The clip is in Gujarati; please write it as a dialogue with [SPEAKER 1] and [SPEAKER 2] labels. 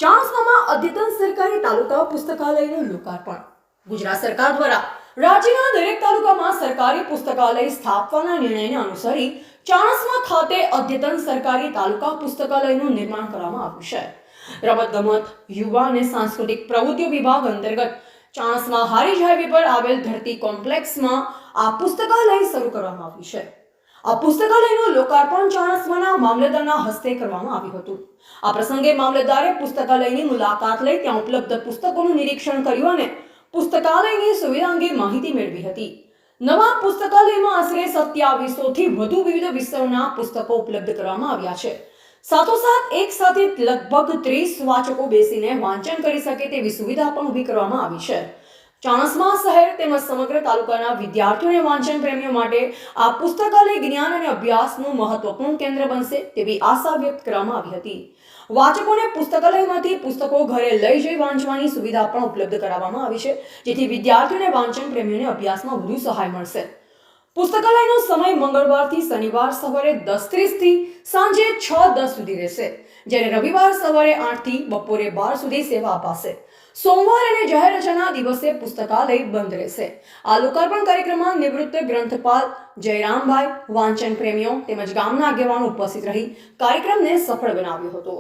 [SPEAKER 1] ચાણસ્મામાં અદ્યતન સરકારી તાલુકા પુસ્તકાલયનું લોકાર્પણ. ગુજરાત સરકાર દ્વારા રાજ્યના દરેક તાલુકામાં સરકારી પુસ્તકાલય સ્થાપવાના નિર્ણયને અનુસરી ચાણસ્મા ખાતે અદ્યતન સરકારી તાલુકા પુસ્તકાલયનું નિર્માણ કરવામાં આવ્યું છે. રમતગમત, યુવા અને સાંસ્કૃતિક પ્રવૃત્તિઓ વિભાગ અંતર્ગત ચાણસ્મા હારીજ હાઈવે પર આવેલ ધરતી કોમ્પ્લેક્સમાં આ પુસ્તકાલય શરૂ કરવામાં આવ્યું છે. આ પુસ્તકાલયનું લોકાર્પણ ચાણસ્માના મામલતદારના હસ્તે કરવામાં આવ્યું હતું. આ પ્રસંગે મામલતદારે પુસ્તકાલયની મુલાકાત લઈ ત્યાં ઉપલબ્ધ પુસ્તકોનું નિરીક્ષણ કર્યું અને પુસ્તકાલયની સુવિધા અંગે માહિતી મેળવી હતી. નવા પુસ્તકાલયમાં આશરે 2700 થી વધુ વિવિધ વિષયોના પુસ્તકો ઉપલબ્ધ કરવામાં આવ્યા છે. સાથોસાથ એક સાથે લગભગ 30 વાચકો બેસીને વાંચન કરી શકે તેવી સુવિધા પણ ઊભી કરવામાં આવી છે. ચાણસ્મા શહેર તેમજ સમગ્ર તાલુકાના વિદ્યાર્થીઓ અને વાંચન પ્રેમીઓ માટે આ પુસ્તકાલય જ્ઞાન અને અભ્યાસનું મહત્વપૂર્ણ કેન્દ્ર બનશે તેવી આશા વ્યક્ત કરવામાં આવી હતી. વાચકોને પુસ્તકાલયમાંથી પુસ્તકો ઘરે લઈ જઈ વાંચવાની સુવિધા પણ ઉપલબ્ધ કરાવવામાં આવી છે, જેથી વિદ્યાર્થીઓ અને વાંચન પ્રેમીઓને અભ્યાસમાં વધુ સહાય મળશે. પુસ્તકાલયનો સમય મંગળવારથી શનિવાર સવારે 10:30 થી સાંજે 6:10 સુધી રહેશે, જ્યારે રવિવાર સવારે 8 થી બપોરે 12 સુધી સેવા અપાશે. સોમવાર અને જાહેર રજાના દિવસે પુસ્તકાલય બંધ રહેશે. આ લોકાર્પણ કાર્યક્રમમાં નિવૃત્ત ગ્રંથપાલ જયરામભાઈ, વાંચન પ્રેમીઓ તેમજ ગામના આગેવાનો ઉપસ્થિત રહી કાર્યક્રમને સફળ બનાવ્યો હતો.